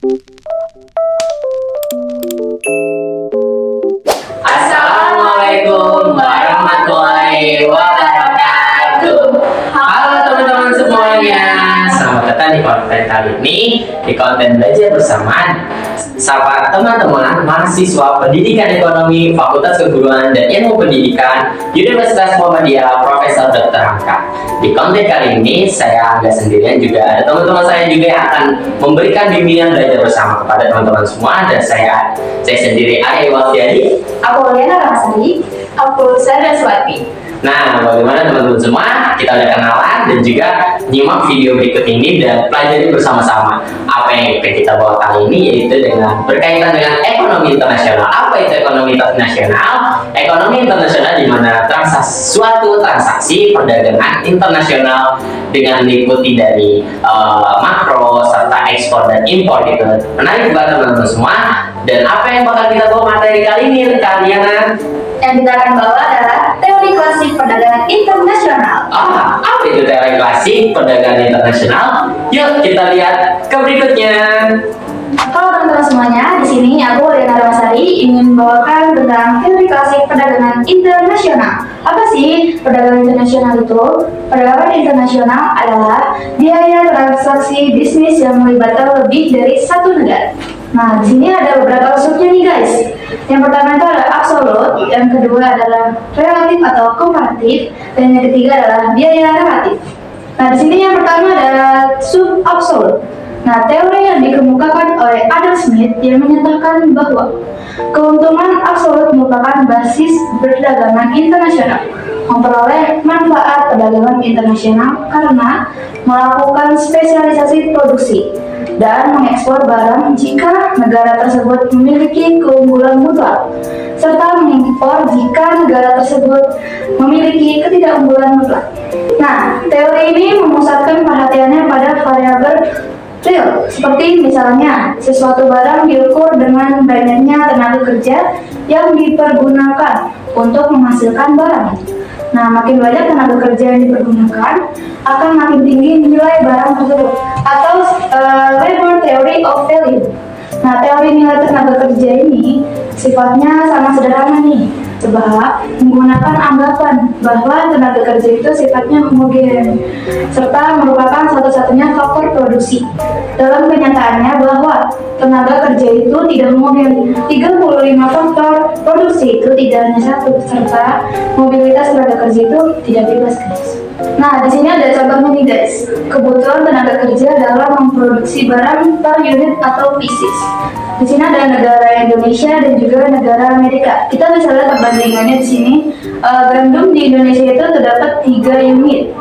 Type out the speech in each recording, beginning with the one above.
Assalamualaikum warahmatullahi wabarakatuh. Halo teman-teman semuanya, selamat datang di konten kali ini, di konten belajar bersama. Sapa teman-teman mahasiswa Pendidikan Ekonomi Fakultas Keguruan dan Ilmu Pendidikan Universitas Muhammadiyah Profesor Dr. Hamka. Di konten kali ini saya nggak sendirian, juga ada teman-teman saya juga yang akan memberikan bimbingan belajar bersama kepada teman-teman semua. Dan saya sendiri Arya Iwaldiani, aku Liana Ramasari, aku Saraswati. Nah, bagaimana teman-teman semua? Kita udah kenalan dan juga nyimak video berikut ini dan pelajari bersama-sama. Apa yang akan kita bawa kali ini yaitu dengan berkaitan dengan ekonomi internasional. Apa itu ekonomi internasional? Ekonomi internasional di mana suatu transaksi perdagangan internasional dengan meliputi dari makro serta ekspor dan impor gitu. Menarik buat teman-teman semua. Dan apa yang bakal kita bawa materi kali ini, kalian? Yang kita akan bawa adalah teori klasik perdagangan internasional. Apa itu teori klasik perdagangan internasional? Yuk kita lihat ke berikutnya. Halo teman-teman semuanya, di sini aku Liana Ramasari ingin membawakan tentang teori klasik perdagangan internasional. Apa sih perdagangan internasional itu? Perdagangan internasional adalah biaya transaksi bisnis yang melibatkan lebih dari satu negara. Nah, di sini ada beberapa unsurnya nih guys. Yang pertama itu adalah absolut, yang kedua adalah relatif atau komparatif, dan yang ketiga adalah biaya relatif. Nah, di sini yang pertama adalah sub-absolut. Nah, teori yang dikemukakan oleh Adam Smith yang menyatakan bahwa keuntungan absolut merupakan basis perdagangan internasional, memperoleh manfaat perdagangan internasional karena melakukan spesialisasi produksi dan mengekspor barang jika negara tersebut memiliki keunggulan mutlak, serta mengimpor jika negara tersebut memiliki ketidakunggulan mutlak. Nah, teori ini memusatkan perhatiannya pada variabel real, seperti misalnya sesuatu barang diukur dengan banyaknya tenaga kerja yang dipergunakan untuk menghasilkan barang. Nah, makin banyak tenaga kerja yang dipergunakan, akan makin tinggi nilai barang tersebut, atau labor theory of value. Nah, teori nilai tenaga kerja ini sifatnya sangat sederhana nih, sebab menggunakan anggapan bahwa tenaga kerja itu sifatnya homogen, serta merupakan satu-satunya faktor produksi. Dalam kenyataannya bahwa tenaga kerja itu tidak homogen, 35 faktor produksi itu tidak hanya satu, serta mobilitas tenaga kerja itu tidak bebas guys. Nah, di sini ada contohnya nih guys. Kebutuhan tenaga kerja dalam memproduksi barang per unit atau pieces. Di sini ada negara Indonesia dan juga negara Amerika. Kita bisa lihat perbandingannya di sini. Gandum di Indonesia itu terdapat 3 unit.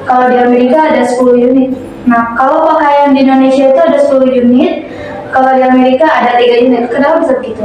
Kalau di Amerika ada 10 unit. Nah, kalau pakaian di Indonesia itu ada 10 unit. Kalau di Amerika ada 3 unit. Kenapa bisa begitu?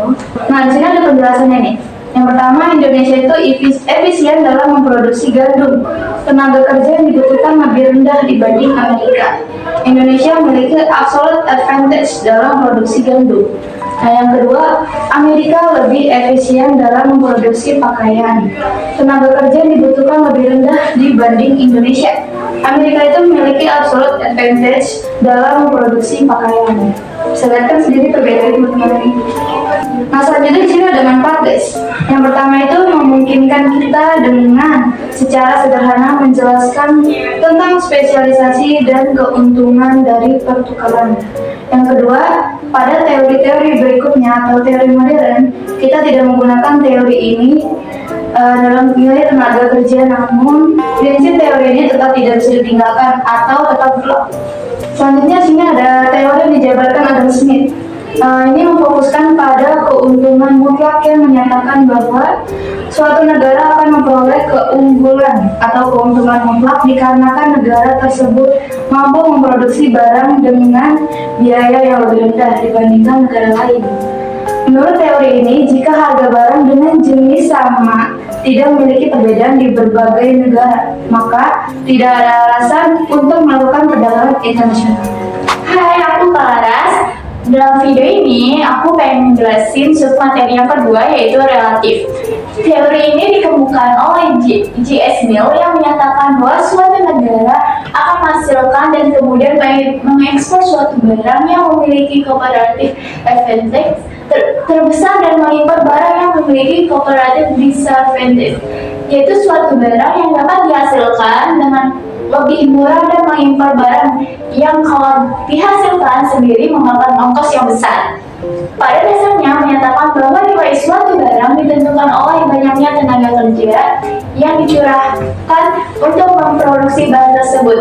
Nah, di sini ada penjelasannya nih. Yang pertama, Indonesia itu efisien dalam memproduksi gandum. Tenaga kerja yang dibutuhkan lebih rendah dibanding Amerika. Indonesia memiliki absolute advantage dalam produksi gandum. Nah, yang kedua, Amerika lebih efisien dalam memproduksi pakaian. Tenaga kerja yang dibutuhkan lebih rendah dibanding Indonesia. Amerika itu memiliki absolute advantage dalam memproduksi pakaian. Bisa lihat kan sendiri perbedaan ini. Nah, selanjutnya di sini ada manfaat guys. Yang pertama itu memungkinkan kita dengan secara sederhana menjelaskan tentang spesialisasi dan keuntungan dari pertukaran. Yang kedua, pada teori-teori berikutnya atau teori modern, kita tidak menggunakan teori ini dalam nilai tenaga kerja, namun prinsip teori ini tetap tidak bisa ditinggalkan atau tetap berlaku. Selanjutnya sini ada teori yang dijabarkan Adam Smith. Ini memfokuskan pada keuntungan mutlak yang menyatakan bahwa suatu negara akan memperoleh keunggulan atau keuntungan mutlak dikarenakan negara tersebut mampu memproduksi barang dengan biaya yang lebih rendah dibandingkan negara lain. Menurut teori ini, jika harga barang dengan jenis sama tidak memiliki perbedaan di berbagai negara, maka tidak ada alasan untuk melakukan perdagangan internasional. Hai, aku Kak Laras. Dalam video ini sini aku pengen jelasin submateri yang kedua yaitu relatif. Teori ini dikemukakan oleh J.S. Mill yang menyatakan bahwa suatu negara akan menghasilkan dan kemudian mengekspor suatu barang yang memiliki comparative advantage terbesar dan mengimpor barang yang memiliki comparative disadvantage, yaitu suatu barang yang dapat dihasilkan dengan lebih murah dan mengimpor barang yang kalau dihasilkan sendiri memakan ongkos yang besar. Pada dasarnya menyatakan bahwa nilai suatu barang ditentukan oleh banyaknya tenaga kerja yang dicurahkan untuk memproduksi barang tersebut.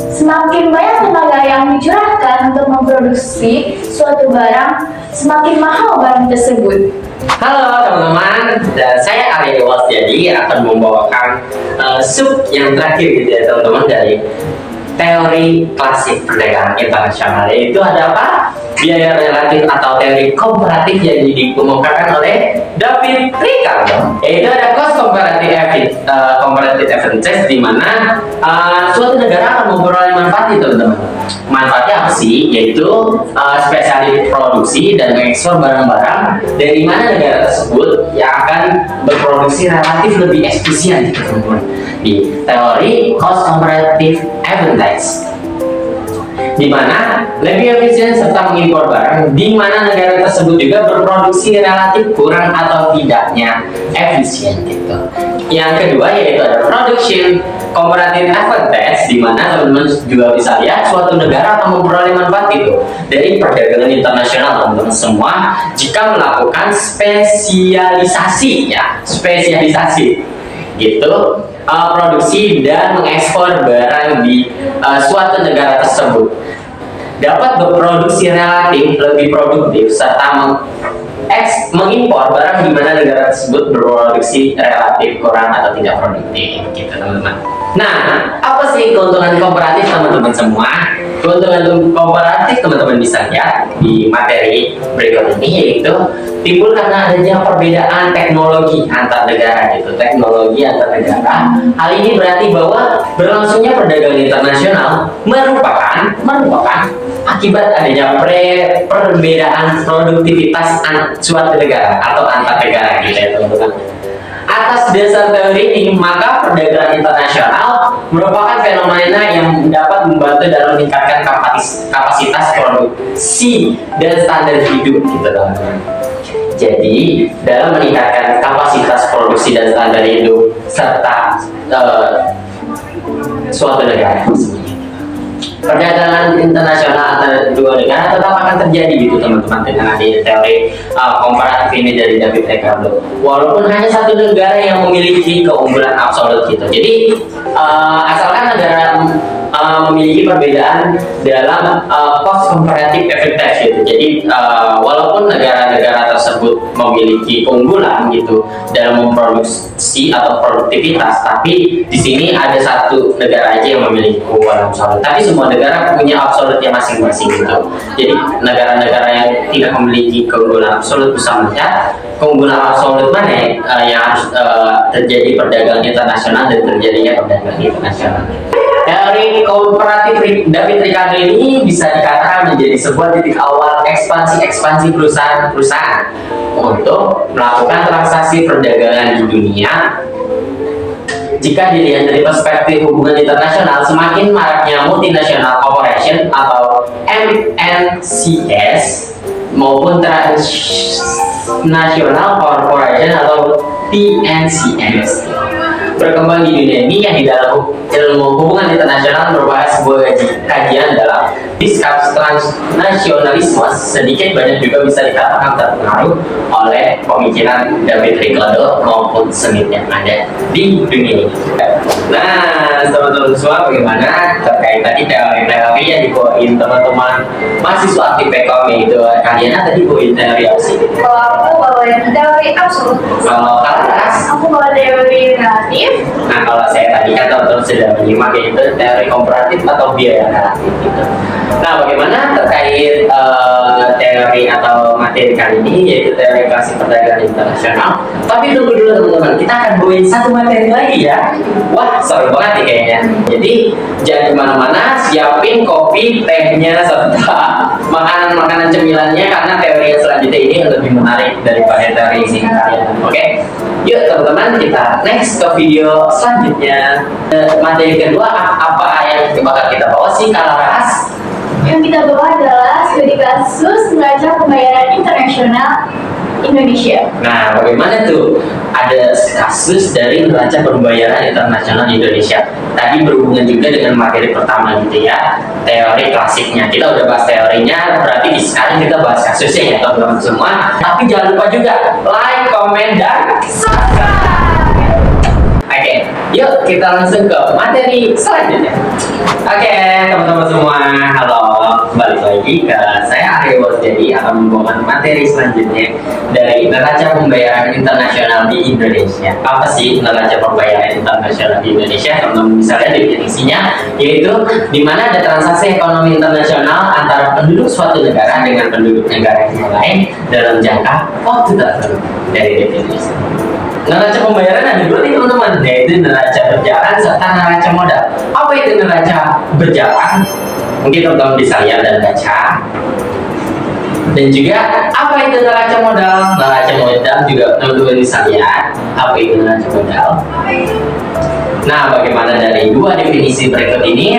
Semakin banyak tenaga yang dicurahkan untuk memproduksi suatu barang, semakin mahal barang tersebut. Halo teman-teman, dan saya Arya Dewas jadi akan membawakan sub yang terakhir gitu ya teman-teman dari teori klasik perdagangan internasional, yaitu ada apa? Biaya relatif atau teori komparatif yang dikemukakan oleh David Ricardo, yaitu ada cost comparative advantage di mana suatu negara akan memperoleh manfaat itu teman-teman. Manfaatnya apa sih? Yaitu spesialis produksi dan mengekspor barang-barang dari mana negara tersebut yang akan berproduksi relatif lebih efisien gitu teman-teman. Di teori cost comparative advantage, di mana lebih efisien serta mengimpor barang di mana negara tersebut juga berproduksi relatif kurang atau tidaknya efisien gitu. Yang kedua yaitu ada production comparative advantage, di mana teman-teman juga bisa lihat suatu negara akan memperoleh manfaat itu dari perdagangan internasional teman-teman semua jika melakukan spesialisasi gitu, produksi dan mengekspor barang di suatu negara tersebut dapat berproduksi relatif lebih produktif serta mengimpor barang di mana negara tersebut berproduksi relatif kurang atau tidak produktif gitu teman-teman. Nah, apa sih keuntungan komparatif teman-teman semua? Keuntungan komparatif teman-teman bisa lihat di materi berikut ini, yaitu timbul karena adanya perbedaan teknologi antar negara gitu, teknologi antar negara. Hal ini berarti bahwa berlangsungnya perdagangan internasional merupakan akibat adanya perbedaan produktivitas suatu negara atau antar negara gitu ya teman-teman. Atas dasar teori ini, maka perdagangan internasional merupakan fenomena yang dapat membantu dalam meningkatkan kapasitas produksi dan standar hidup gitu teman-teman. Jadi dalam meningkatkan kapasitas produksi dan standar hidup serta suatu negara, perdagangan internasional antara dua negara tetap akan terjadi gitu teman-teman dengan adanya teori komparatif ini dari David Ricardo. Walaupun hanya satu negara yang memiliki keunggulan absolut gitu. Jadi asalkan negara memiliki perbedaan dalam cost comparative advantage gitu. Jadi walaupun negara-negara tersebut memiliki keunggulan gitu dalam memproduksi atau produktivitas, tapi di sini ada satu negara aja yang memiliki keunggulan absolut. Tapi semua negara punya absolutnya masing-masing gitu. Jadi negara-negara yang tidak memiliki keunggulan absolut bisa melihat keunggulan absolut mana yang harus terjadi perdagangan internasional dan terjadinya perdagangan internasional. Teori komparatif David Ricardo ini bisa dikatakan menjadi sebuah titik awal ekspansi perusahaan untuk melakukan transaksi perdagangan di dunia. Jika dilihat dari perspektif hubungan internasional, semakin maraknya multinational corporation atau MNCs maupun transnational corporation atau TNCs berkembang di dunia ini, yang di dalam ilmu hubungan internasional merupakan sebuah kajian dalam diskursus transnasionalisme, sedikit banyak juga bisa dikatakan terpengaruh oleh pemikiran David Ricardo maupun Smith yang ada di dunia ini. Nah, teman-teman semua, bagaimana terkait tadi teori-teori yang dibawain teman-teman mahasiswa aktif PKOM, itu kalian tadi bawain teori apa sih? Kalau aku bawain teori absolut. Kalau kalian? Aku bawa teori relatif. Nah, kalau saya tadi kan teman-teman sudah menyimak, yaitu teori komparatif atau biaya relatif gitu. Nah, bagaimana terkait teori atau materi kali ini, yaitu teori klasik perdagangan internasional. Tapi tunggu dulu teman-teman, kita akan bawain satu materi lagi ya. Wah, seru banget nih kayaknya. Jadi jangan kemana-mana, siapin kopi, tehnya, serta makanan-makanan cemilannya, karena teori yang selanjutnya ini lebih menarik daripada teori ini kalian. Oke? Yuk teman-teman, kita next ke video selanjutnya. Materi kedua, apa yang bakal kita bawa sih, Kalaras? Yang kita bawa adalah studi kasus neraca pembayaran internasional Indonesia. Nah, bagaimana tuh? Ada kasus dari neraca pembayaran internasional Indonesia. Tadi berhubungan juga dengan materi pertama gitu ya, teori klasiknya. Kita udah bahas teorinya, berarti sekarang kita bahas kasusnya ya teman-teman semua. Tapi jangan lupa juga like, comment, dan subscribe. Oke, yuk kita langsung ke materi selanjutnya. Oke, teman-teman semua, halo, balik lagi ke saya Aryo. Jadi akan membawakan materi selanjutnya dari neraca pembayaran internasional di Indonesia. Apa sih neraca pembayaran internasional di Indonesia? Teman-teman bisa lihat definisinya, yaitu di mana ada transaksi ekonomi internasional antara penduduk suatu negara dengan penduduk negara yang lain dalam jangka waktu tertentu. Dari definisi. Neraca pembayaran ada dua nih teman-teman, yaitu neraca berjalan serta neraca modal. Apa itu neraca berjalan? Mungkin teman-teman bisa lihat dan baca. Dan juga apa itu neraca modal? Neraca modal juga teman-teman bisa lihat apa itu neraca modal. Nah, bagaimana dari dua definisi berikut ini,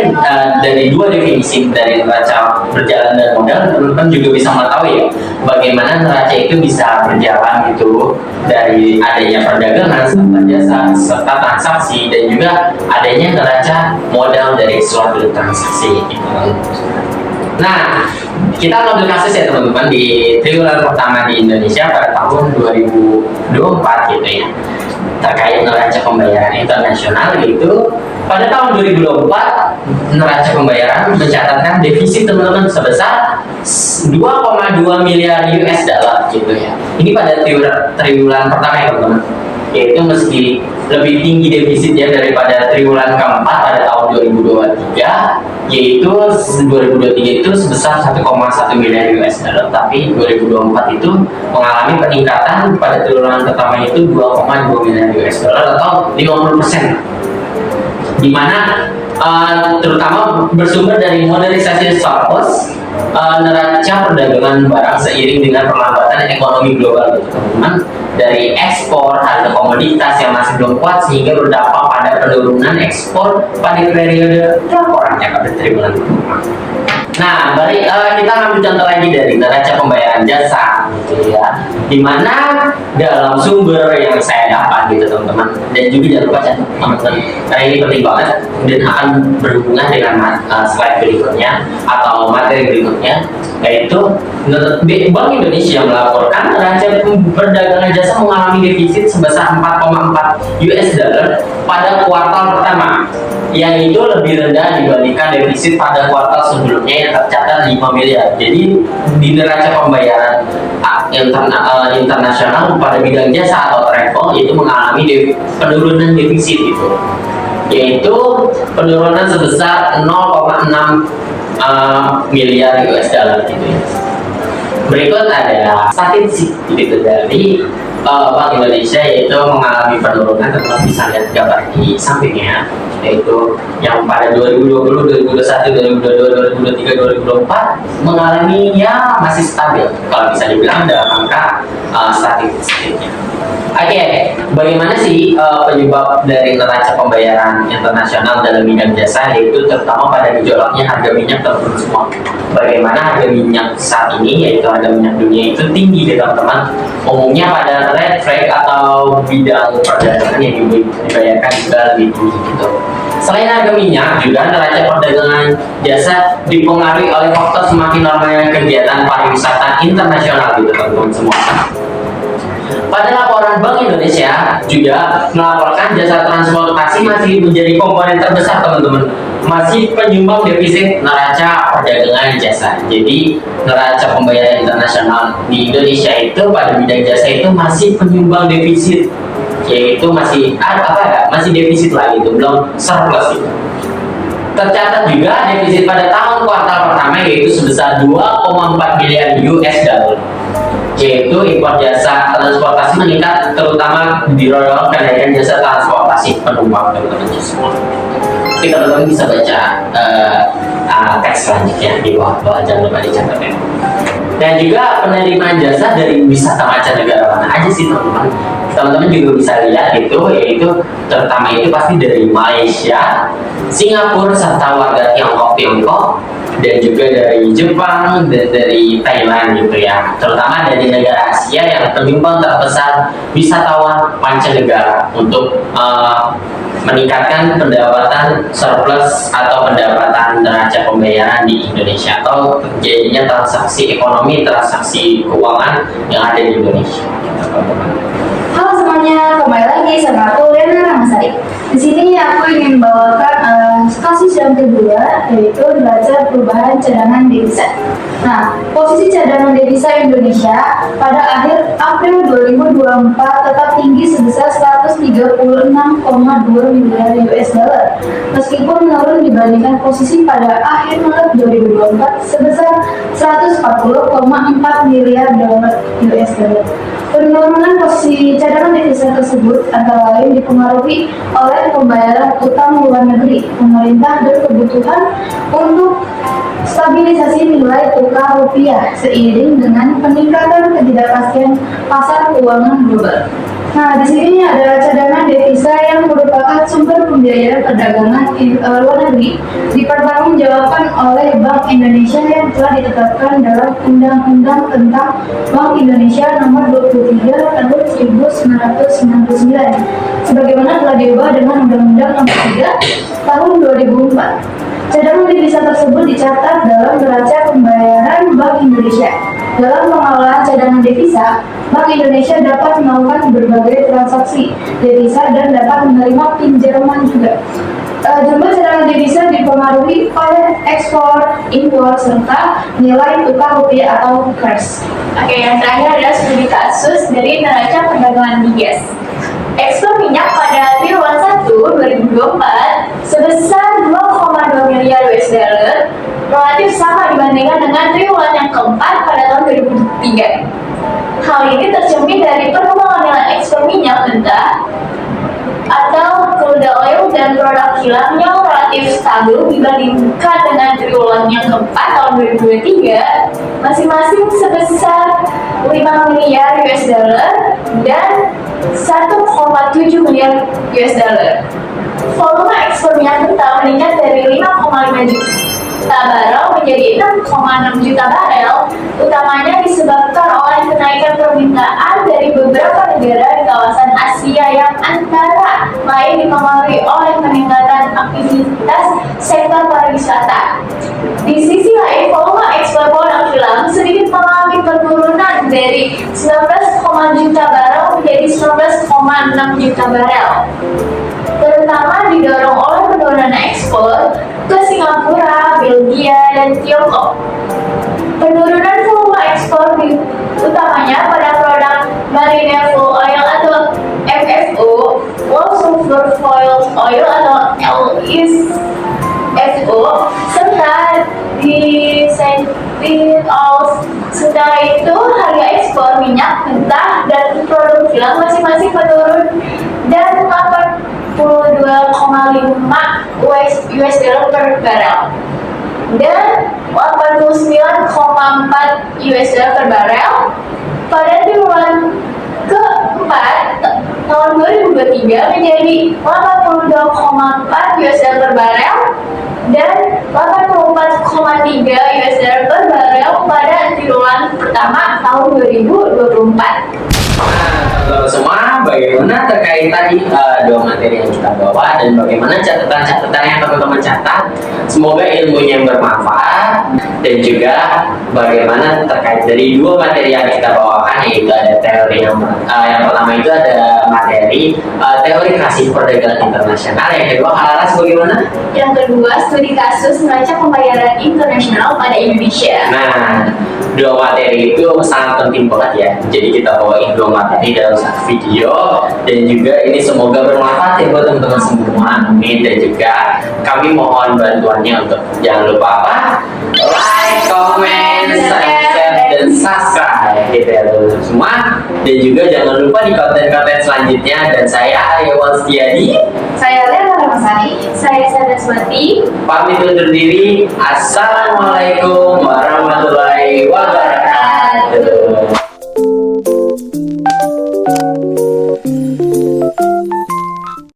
dari dua definisi dari neraca berjalan dan modal, teman-teman juga bisa mengetahui ya, bagaimana neraca itu bisa berjalan gitu dari adanya perdagangan serta jasa serta transaksi, dan juga adanya neraca modal dari suatu transaksi gitu. Nah, kita ngambil kasus ya teman-teman di triwulan pertama di Indonesia pada tahun 2024 gitu ya, terkait neraca pembayaran internasional, yaitu pada tahun 2024 neraca pembayaran mencatatkan defisit teman-teman sebesar 2,2 miliar US dollar gitu ya. Ini pada triwulan pertama ya teman-teman, yaitu meski lebih tinggi defisitnya daripada triwulan keempat pada tahun 2023, yaitu 2023 itu sebesar 1,1 miliar US dollar, tapi 2024 itu mengalami peningkatan pada triwulan pertama itu 2,2 miliar US dollar atau 50%, di mana terutama bersumber dari modernisasi surplus neraca perdagangan barang seiring dengan perlambatan ekonomi global gitu teman-teman, dari ekspor harga komoditas yang masih belum kuat sehingga berdampak pada penurunan ekspor pada periode laporannya pada triwulan pertama. Nah, kita ambil contoh lagi dari neraca pembayaran jasa gitu ya, dimana dalam sumber yang saya dapat gitu teman-teman, dan juga jangan lupa catat teman-teman karena ini penting banget dan akan berhubungan dengan slide berikutnya atau materi berikutnya, yaitu Bank Indonesia melaporkan neraca perdagangan jasa mengalami defisit sebesar 4,4 US dollar pada kuartal pertama, yang itu lebih rendah dibandingkan defisit pada kuartal sebelumnya yang tercatat 5 miliar. Jadi di neraca pembayaran internasional pada bidang jasa atau travel itu mengalami penurunan defisit itu, yaitu penurunan sebesar 0,6 miliar US dollar gitu ya. Berikut ada statistik gitu dari Bank Indonesia, yaitu mengalami penurunan, teman-teman bisa lihat gambar di sampingnya, yaitu yang pada 2020, 2021, 2022, 2023, 2024 mengalami ya masih stabil kalau bisa dibilang dalam angka statistiknya. Oke, bagaimana sih penyebab dari neraca pembayaran internasional dalam bidang jasa, yaitu terutama pada gejolaknya harga minyak turun semua. Bagaimana harga minyak saat ini, yaitu harga minyak dunia itu tinggi ya teman-teman. Umumnya pada red flag atau bidang perdagangan yang dibayarkan juga lebih tinggi gitu. Selain harga minyak, juga neraca perdagangan jasa dipengaruhi oleh faktor semakin normalnya kegiatan pariwisata internasional gitu teman-teman semua. Pada laporan Bank Indonesia juga melaporkan jasa transportasi masih menjadi komponen terbesar teman-teman, masih penyumbang defisit neraca perdagangan jasa. Jadi neraca pembayaran internasional di Indonesia itu pada bidang jasa itu masih penyumbang defisit, yaitu masih masih defisit lagi itu, belum surplus itu. Tercatat juga defisit pada tahun kuartal pertama yaitu sebesar 2,4 miliar US dollar. yaitu impor jasa transportasi meningkat, terutama didorong kenaikan jasa transportasi penumpang teman-teman semua. Oke, teman-teman bisa baca teks selanjutnya di bawah, jangan lupa dicatat ya. Dan juga penerimaan jasa dari wisata mancanegara mana aja sih teman-teman? Teman-teman juga bisa lihat itu, yaitu terutama itu pasti dari Malaysia, Singapura, serta warga Tiongkok, dan juga dari Jepang dan dari Thailand gitu ya. Terutama dari negara Asia yang penyumbang terbesar wisatawan mancanegara untuk meningkatkan pendapatan surplus atau pendapatan neraca pembayaran di Indonesia, atau terjadinya transaksi ekonomi, transaksi keuangan yang ada di Indonesia. Halo semuanya, kembali lagi sama aku Lena Ramasari. Di sini aku ingin membawakan kasus yang kedua, yaitu neraca perubahan cadangan devisa. Nah, posisi cadangan devisa Indonesia pada akhir April 2024 tetap tinggi sebesar 136,2 miliar US dollar, meskipun menurun dibandingkan posisi pada akhir Maret 2024 sebesar 140,4 miliar dolar US dollar. Penurunan posisi cadangan devisa tersebut antara lain dipengaruhi oleh pembayaran utang luar negeri pemerintah dan kebutuhan untuk stabilisasi nilai tukar rupiah seiring dengan peningkatan ketidakpastian pasar keuangan global. Nah, di sini ada cadangan devisa yang merupakan sumber pembiayaan perdagangan luar negeri dipertanggungjawabkan oleh Bank Indonesia yang telah ditetapkan dalam Undang-Undang tentang Bank Indonesia Nomor 23 Tahun 1999, sebagaimana telah diubah dengan Undang-Undang Nomor 3 Tahun 2004. Cadangan devisa tersebut dicatat dalam neraca pembayaran Bank Indonesia. Dalam pengelolaan cadangan devisa, Bank Indonesia dapat melakukan berbagai transaksi devisa dan dapat menerima pinjaman juga. Jumlah cadangan devisa dipengaruhi oleh ekspor, impor, serta nilai tukar rupiah atau kurs. Oke, yang terakhir adalah studi kasus dari neraca perdagangan migas. Ekspor minyak pada triwulan 1 2024 sebesar 2,2 miliar US dollar, relatif sama dibandingkan dengan triwulan yang keempat pada tahun 2023. Hal ini tercermin dari perkembangan nilai ekspor minyak mentah atau crude oil dan produk kilang yang relatif stabil dibandingkan dengan triwulan yang keempat tahun 2023, masing-masing sebesar 5 miliar US dollar dan 1,7 miliar US dollar. Volume ekspor minyak mentah meningkat dari 5,5 juta barel menjadi 6,6 juta barel, utamanya disebabkan oleh kenaikan permintaan dari beberapa negara di kawasan Asia yang antara lain dipengaruhi oleh peningkatan aktivitas sektor pariwisata. Di sisi lain, volume ekspor produk kilang sedikit mengalami penurunan dari 19,0 juta barel menjadi 19,6 juta barel, terutama didorong oleh penurunan ekspor ke Singapura, Belgia, dan Tiongkok. Penurunan volume ekspor utamanya pada produk marine fuel oil atau MFO, low sulfur fuel oil atau LSFO, serta disentit oil. Setelah itu, harga ekspor minyak mentah dan produk kilang masing-masing menurun dan 82,5 US dollar per barel dan 89,4 US dollar per barel pada triwulan keempat tahun 2023 menjadi 82,4 US dollar per barel dan 84,3 US dollar per barel pada triwulan pertama tahun 2024. Nah, semua bagaimana terkait tadi dua materi yang kita bawa dan bagaimana catatan-catatan yang teman-teman catat. Semoga ilmunya bermanfaat, dan juga bagaimana terkait dari dua materi yang kita bawakan, yaitu ada teori yang pertama itu ada materi teori kasih perdagangan internasional, yang kedua Laras bagaimana? Yang kedua, studi kasus neraca pembayaran internasional pada Indonesia. Nah, dua materi itu sangat penting banget ya. Jadi kita bawain dua materi dalam satu video, dan juga ini semoga bermanfaat ya buat teman-teman semua. Amin. Dan juga kami mohon bantuannya untuk jangan lupa apa? Like, comment, subscribe, dan subscribe gitu ya teman-teman semua. Dan juga jangan lupa di konten-konten selanjutnya. Dan saya Aryawan Setiadi, Saya Lena Ramasari. Saya Saraswati. pamit undur diri. Assalamualaikum warahmatullahi wabarakatuh.